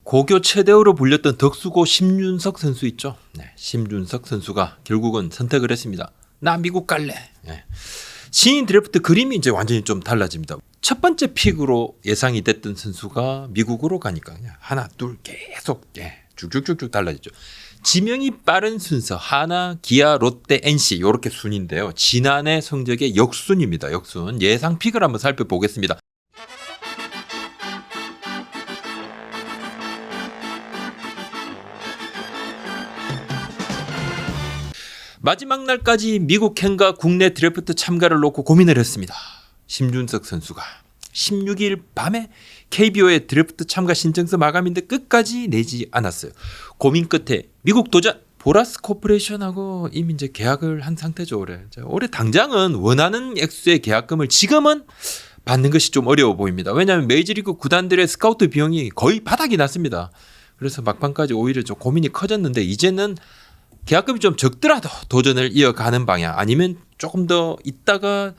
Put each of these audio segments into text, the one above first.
고교 최대어로 불렸던 덕수고 심준석 선수 있죠. 네, 심준석 선수가 결국은 선택을 했습니다. 나 미국 갈래. 네. 신인 드래프트 그림이 이제 완전히 좀 달라집니다. 첫 번째 픽으로 예상이 됐던 선수가 미국으로 가니까 그냥 하나 둘 계속 쭉쭉쭉쭉 달라지죠. 지명이 빠른 순서 하나, 기아, 롯데, NC 이렇게 순인데요. 지난해 성적의 역순입니다. 역순. 예상 픽을 한번 살펴보겠습니다. 마지막 날까지 미국 행과 국내 드래프트 참가를 놓고 고민을 했습니다. 심준석 선수가 16일 밤에 KBO의 드래프트 참가 신청서 마감인데 끝까지 내지 않았어요. 고민 끝에 미국 도전 보라스 코퍼레이션하고 이미 이제 계약을 한 상태죠. 올해 당장은 원하는 액수의 계약금을 지금은 받는 것이 좀 어려워 보입니다. 왜냐하면 메이저리그 구단들의 스카우트 비용이 거의 바닥이 났습니다. 그래서 막판까지 오히려 좀 고민이 커졌는데 이제는 계약금이 좀 적더라도 도전을 이어가는 방향 아니면 조금 더 있다가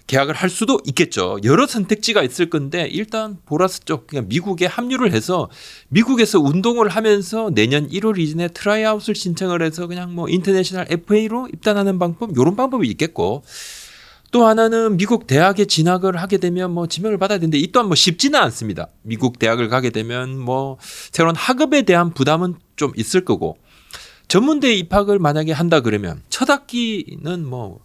계약을 할 수도 있겠죠. 여러 선택지가 있을 건데 일단 보라스 쪽 그냥 미국에 합류를 해서 미국에서 운동을 하면서 내년 1월 이전에 트라이아웃을 신청을 해서 그냥 뭐 인터내셔널 FA로 입단하는 방법 이런 방법이 있겠고 또 하나는 미국 대학에 진학을 하게 되면 뭐 지명을 받아야 되는데 이 또한 뭐 쉽지는 않습니다. 미국 대학을 가게 되면 뭐 새로운 학업에 대한 부담은 좀 있을 거고 전문대 입학을 만약에 한다 그러면 첫 학기는 뭐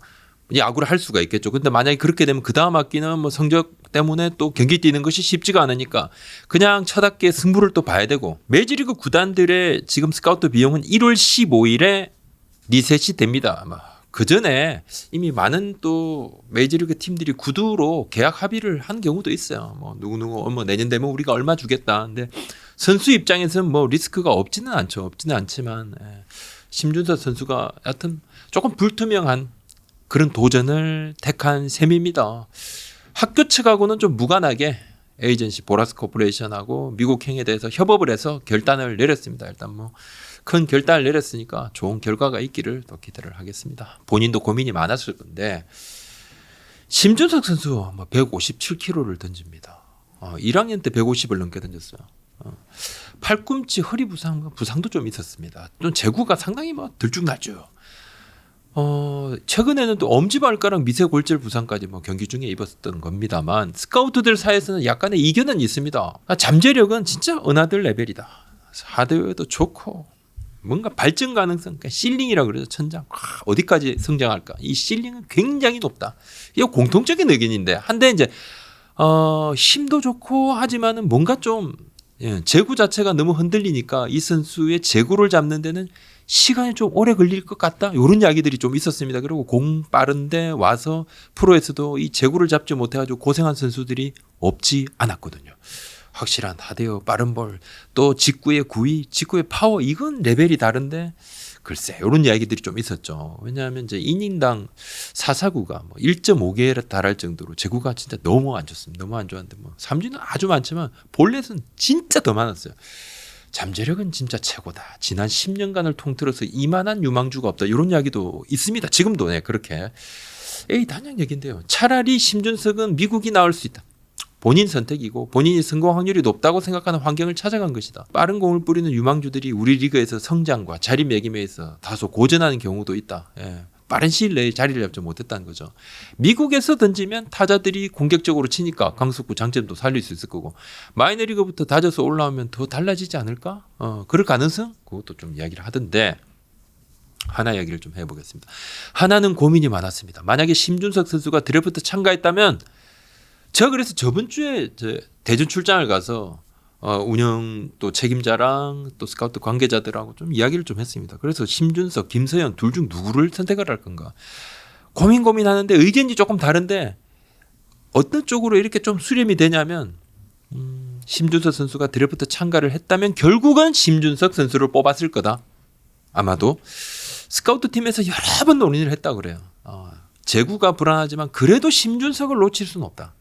야구를 할 수가 있겠죠. 근데 만약에 그렇게 되면 그 다음 학기는 뭐 성적 때문에 또 경기 뛰는 것이 쉽지가 않으니까 그냥 첫 학기에 승부를 또 봐야 되고 메이저리그 구단들의 지금 스카우트 비용은 1월 15일에 리셋이 됩니다. 아마 그 전에 이미 많은 또 메이저리그 팀들이 구두로 계약 합의를 한 경우도 있어요. 뭐 누구누구 뭐 내년 되면 우리가 얼마 주겠다. 근데 선수 입장에서는 뭐 리스크가 없지는 않죠. 없지는 않지만 심준석 선수가 여하튼 조금 불투명한 그런 도전을 택한 셈입니다. 학교 측하고는 좀 무관하게 에이전시 보라스 코퍼레이션하고 미국행에 대해서 협업을 해서 결단을 내렸습니다. 일단 뭐 큰 결단을 내렸으니까 좋은 결과가 있기를 또 기대를 하겠습니다. 본인도 고민이 많았을 건데 심준석 선수 뭐 157kg를 던집니다. 1학년 때 150을 넘게 던졌어요. 팔꿈치 허리 부상도 좀 있었습니다. 좀 제구가 상당히 뭐 들쭉날쭉. 최근에는 또 엄지발가락 미세골절 부상까지 뭐 경기 중에 입었던 겁니다만 스카우트들 사이에서는 약간의 이견은 있습니다. 잠재력은 진짜 은하들 레벨이다. 하드웨어도 좋고 뭔가 발전 가능성, 그러니까 실링이라고 그러죠. 천장 어디까지 성장할까? 이 실링은 굉장히 높다. 이거 공통적인 의견인데 한데 이제 힘도 좋고 하지만은 뭔가 좀 제구 자체가 너무 흔들리니까 이 선수의 제구를 잡는 데는 시간이 좀 오래 걸릴 것 같다. 이런 이야기들이 좀 있었습니다. 그리고 공 빠른데 와서 프로에서도 이 제구를 잡지 못해가지고 고생한 선수들이 없지 않았거든요. 확실한 하드웨어, 빠른 볼, 또 직구의 구위, 직구의 파워 이건 레벨이 다른데 글쎄 이런 이야기들이 좀 있었죠. 왜냐하면 이제 이닝당 사사구가 뭐 1.5개에 달할 정도로 제구가 진짜 너무 안 좋습니다. 너무 안 좋았는데 뭐 삼진은 아주 많지만 볼넷은 진짜 더 많았어요. 잠재력은 진짜 최고다. 지난 10년간을 통틀어서 이만한 유망주가 없다. 이런 이야기도 있습니다. 지금도 그렇게. 단양 얘기인데요. 차라리 심준석은 미국이 나올 수 있다. 본인 선택이고 본인이 성공 확률이 높다고 생각하는 환경을 찾아간 것이다. 빠른 공을 뿌리는 유망주들이 우리 리그에서 성장과 자리매김에서 다소 고전하는 경우도 있다. 빠른 시일 내에 자리를 잡지 못했다는 거죠. 미국에서 던지면 타자들이 공격적으로 치니까 강속구 장점도 살릴 수 있을 거고 마이너리그부터 다져서 올라오면 더 달라지지 않을까? 그럴 가능성? 그것도 좀 이야기를 하던데 하나 이야기를 좀 해보겠습니다. 하나는 고민이 많았습니다. 만약에 심준석 선수가 드래프트 참가했다면 제가 그래서 저번 주에 대전 출장을 가서 운영 또 책임자랑 또 스카우트 관계자들하고 좀 이야기를 좀 했습니다. 그래서 심준석, 김서현 둘 중 누구를 선택을 할 건가 고민하는데 의견이 조금 다른데 어떤 쪽으로 이렇게 좀 수렴이 되냐면 심준석 선수가 드래프트 참가를 했다면 결국은 심준석 선수를 뽑았을 거다. 아마도 스카우트 팀에서 여러 번 논의를 했다고 그래요. 제구가 불안하지만 그래도 심준석을 놓칠 수는 없다.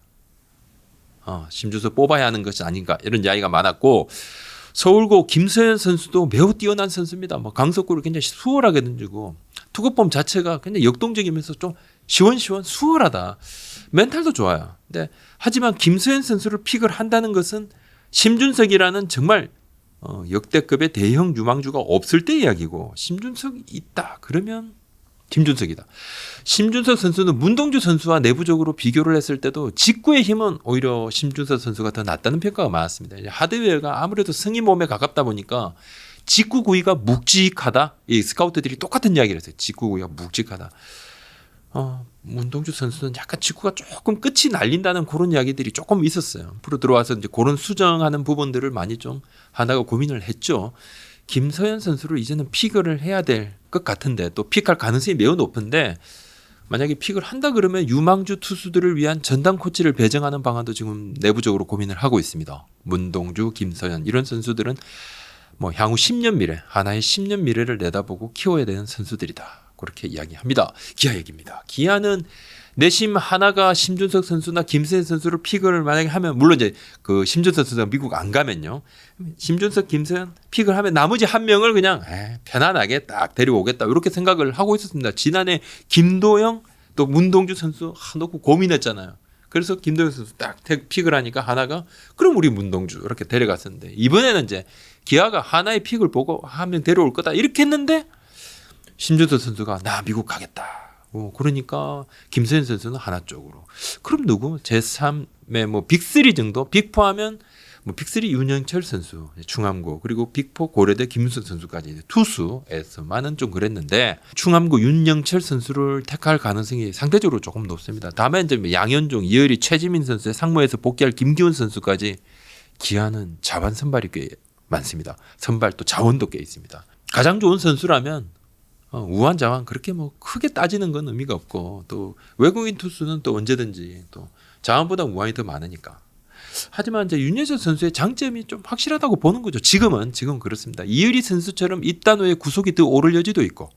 심준석 뽑아야 하는 것이 아닌가 이런 이야기가 많았고 서울고 김서현 선수도 매우 뛰어난 선수입니다. 뭐 강속구를 굉장히 수월하게 던지고 투구폼 자체가 굉장히 역동적이면서 좀 시원시원 수월하다. 멘탈도 좋아요. 근데 하지만 김서현 선수를 픽을 한다는 것은 심준석이라는 정말 역대급의 대형 유망주가 없을 때 이야기고 심준석이 있다 그러면 김준석이다. 심준석 선수는 문동주 선수와 내부적으로 비교를 했을 때도 직구의 힘은 오히려 심준석 선수가 더 낫다는 평가가 많았습니다. 하드웨어가 아무래도 승희 몸에 가깝다 보니까 직구 구위가 묵직하다. 이 스카우트들이 똑같은 이야기를 했어요. 직구 구위가 묵직하다. 문동주 선수는 약간 직구가 조금 끝이 날린다는 그런 이야기들이 조금 있었어요. 프로 들어와서 이제 그런 수정하는 부분들을 많이 좀 하다가 고민을 했죠. 김서현 선수를 이제는 픽을 해야 될 것 같은데 또 픽할 가능성이 매우 높은데 만약에 픽을 한다 그러면 유망주 투수들을 위한 전담 코치를 배정하는 방안도 지금 내부적으로 고민을 하고 있습니다. 문동주, 김서현 이런 선수들은 뭐 향후 10년 미래, 하나의 10년 미래를 내다보고 키워야 되는 선수들이다. 그렇게 이야기합니다. 기아 얘기입니다. 기아는 내심 하나가 심준석 선수나 김세현 선수를 픽을 만약에 하면 물론 이제 그 심준석 선수가 미국 안 가면요. 심준석, 김세현 픽을 하면 나머지 한 명을 그냥 편안하게 딱 데려오겠다. 이렇게 생각을 하고 있었습니다. 지난해 김도영 또 문동주 선수 놓고 고민했잖아요. 그래서 김도영 선수 딱 픽을 하니까 하나가 그럼 우리 문동주 이렇게 데려갔었는데 이번에는 이제 기아가 하나의 픽을 보고 한 명 데려올 거다 이렇게 했는데 심준석 선수가 나 미국 가겠다. 그러니까 김서현 선수는 하나 쪽으로. 그럼 누구? 제3의 뭐 빅3 정도? 빅4하면 뭐 빅3 윤영철 선수, 충암고 그리고 빅4 고려대 김윤석 선수까지 투수에서만은 좀 그랬는데 충암고 윤영철 선수를 택할 가능성이 상대적으로 조금 높습니다. 다음에 이제 양현종, 이효리, 최지민 선수의 상무에서 복귀할 김기훈 선수까지 기아는 자반 선발이 꽤 많습니다. 선발 또 자원도 꽤 있습니다. 가장 좋은 선수라면 우한 자완 그렇게 뭐 크게 따지는 건 의미가 없고 또 외국인 투수는 또 언제든지 또 자완보다 우한이 더 많으니까. 하지만 이제 윤여철 선수의 장점이 좀 확실하다고 보는 거죠. 지금 그렇습니다. 이의리 선수처럼 입단 후에 구속이 더 오를 여지도 있고.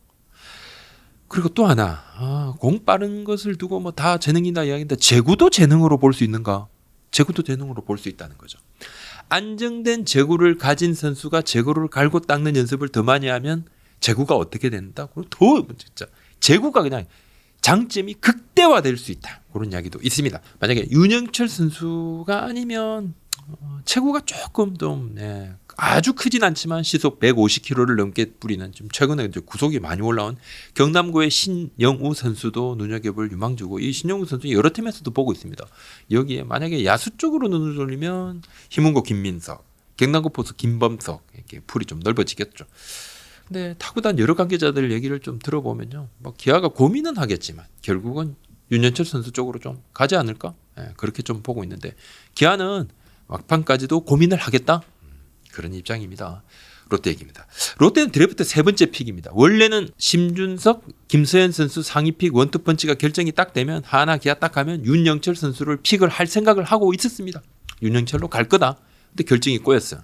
그리고 또 하나 공 빠른 것을 두고 뭐 다 재능이다 이야기인데 제구도 재능으로 볼 수 있는가? 제구도 재능으로 볼 수 있다는 거죠. 안정된 제구를 가진 선수가 제구를 갈고 닦는 연습을 더 많이 하면 제구가 어떻게 된다? 더 진짜 제구가 그냥 장점이 극대화될 수 있다. 그런 이야기도 있습니다. 만약에 윤영철 선수가 아니면 체구가 조금 좀 아주 크진 않지만 시속 150km를 넘게 뿌리는 좀 최근에 이제 구속이 많이 올라온 경남고의 신영우 선수도 눈여겨볼 유망주고 이 신영우 선수 여러 팀에서도 보고 있습니다. 여기에 만약에 야수 쪽으로 눈을 돌리면 힘은고 김민석, 경남고 포수 김범석 이렇게 풀이 좀 넓어지겠죠. 근데 타구단 여러 관계자들 얘기를 좀 들어보면요, 뭐 기아가 고민은 하겠지만 결국은 윤현철 선수 쪽으로 좀 가지 않을까? 그렇게 좀 보고 있는데 기아는 막판까지도 고민을 하겠다 그런 입장입니다. 롯데 얘기입니다. 롯데는 드래프트 세 번째 픽입니다. 원래는 심준석, 김서현 선수 상위 픽 원투펀치가 결정이 딱 되면 하나 기아 딱 하면 윤영철 선수를 픽을 할 생각을 하고 있었습니다. 윤영철로 갈 거다. 근데 결정이 꼬였어요.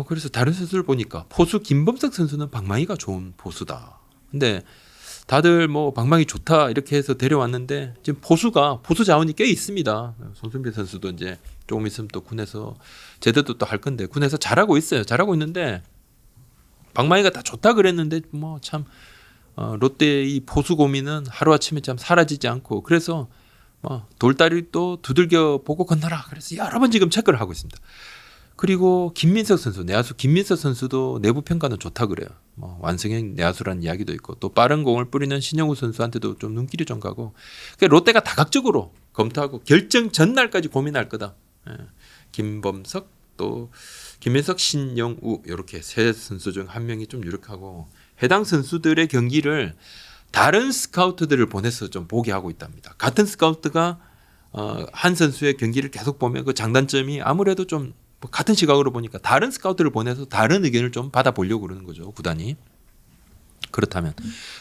그래서 다른 선수를 보니까 포수 김범석 선수는 방망이가 좋은 포수다. 근데 다들 뭐 방망이 좋다 이렇게 해서 데려왔는데 지금 포수 자원이 꽤 있습니다. 손승배 선수도 이제 조금 있으면 또 군에서 제대로 또 할 건데 군에서 잘하고 있어요. 잘하고 있는데 방망이가 다 좋다 그랬는데 뭐 참 롯데의 이 포수 고민은 하루아침에 참 사라지지 않고 그래서 돌다리 또 두들겨 보고 건너라. 그래서 여러 번 지금 체크를 하고 있습니다. 그리고 김민석 선수, 내야수 김민석 선수도 내부 평가는 좋다 그래요. 완성형 내야수라는 이야기도 있고 또 빠른 공을 뿌리는 신영우 선수한테도 좀 눈길이 좀 가고 그러니까 롯데가 다각적으로 검토하고 결정 전날까지 고민할 거다. 김범석 또 김민석, 신영우 이렇게 세 선수 중 한 명이 좀 유력하고 해당 선수들의 경기를 다른 스카우트들을 보내서 좀 보게 하고 있답니다. 같은 스카우트가 한 선수의 경기를 계속 보면 그 장단점이 아무래도 좀 같은 시각으로 보니까 다른 스카우트를 보내서 다른 의견을 좀 받아보려고 그러는 거죠. 구단이. 그렇다면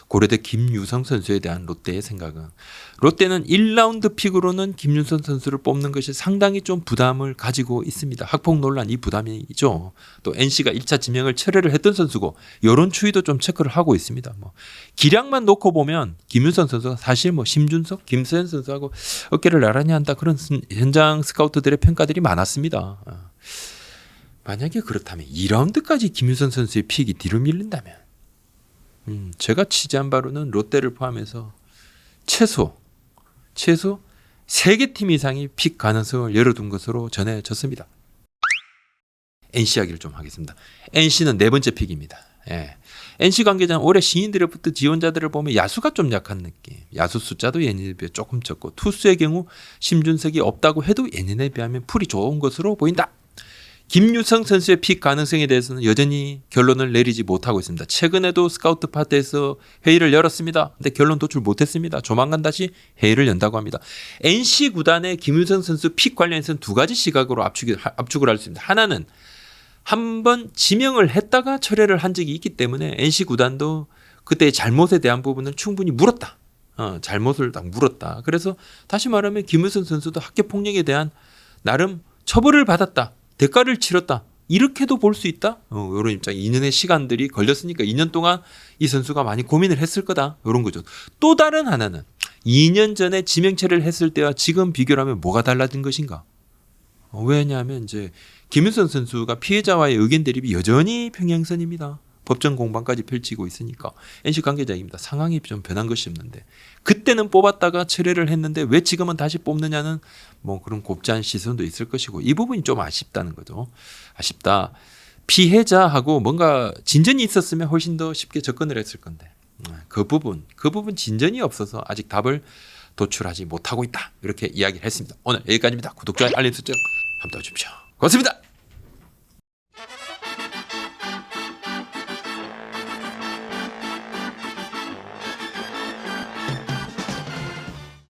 고려대 김유성 선수에 대한 롯데의 생각은 롯데는 1라운드 픽으로는 김유성 선수를 뽑는 것이 상당히 좀 부담을 가지고 있습니다. 학폭 논란 이 부담이죠. 또 NC가 1차 지명을 철회를 했던 선수고 이런 추이도 좀 체크를 하고 있습니다. 기량만 놓고 보면 김유성 선수가 사실 심준석, 김서현 선수하고 어깨를 나란히 한다 그런 현장 스카우트들의 평가들이 많았습니다. 만약에 그렇다면 2라운드까지 김유성 선수의 픽이 뒤로 밀린다면 제가 취재한 바로는 롯데를 포함해서 최소 3개 팀 이상이 픽 가능성을 열어둔 것으로 전해졌습니다. NC 이야기를 좀 하겠습니다. NC는 네 번째 픽입니다. 예. NC 관계자는 올해 신인 드래프트 지원자들을 보면 야수가 좀 약한 느낌. 야수 숫자도 예년에 비해 조금 적고 투수의 경우 심준석이 없다고 해도 예년에 비하면 풀이 좋은 것으로 보인다. 김유성 선수의 픽 가능성에 대해서는 여전히 결론을 내리지 못하고 있습니다. 최근에도 스카우트 파트에서 회의를 열었습니다. 근데 결론 도출 못했습니다. 조만간 다시 회의를 연다고 합니다. NC 구단의 김유성 선수 픽 관련해서는 두 가지 시각으로 압축을 할 수 있습니다. 하나는 한번 지명을 했다가 철회를 한 적이 있기 때문에 NC 구단도 그때의 잘못에 대한 부분을 충분히 물었다. 잘못을 딱 물었다. 그래서 다시 말하면 김유성 선수도 학교 폭력에 대한 나름 처벌을 받았다. 대가를 치렀다. 이렇게도 볼 수 있다. 이런 입장. 2년의 시간들이 걸렸으니까 2년 동안 이 선수가 많이 고민을 했을 거다. 이런 거죠. 또 다른 하나는 2년 전에 지명체를 했을 때와 지금 비교를 하면 뭐가 달라진 것인가? 왜냐하면 이제 김윤선 선수가 피해자와의 의견 대립이 여전히 평행선입니다. 법정 공방까지 펼치고 있으니까 NC 관계자입니다. 상황이 좀 변한 것이 없는데 그때는 뽑았다가 철회를 했는데 왜 지금은 다시 뽑느냐는 뭐 그런 곱지한 시선도 있을 것이고 이 부분이 좀 아쉽다는 거죠. 아쉽다. 피해자하고 뭔가 진전이 있었으면 훨씬 더 쉽게 접근을 했을 건데 그 부분 진전이 없어서 아직 답을 도출하지 못하고 있다. 이렇게 이야기를 했습니다. 오늘 여기까지입니다. 구독, 좋아요, 알림 설정 한번 더 주십시오. 고맙습니다.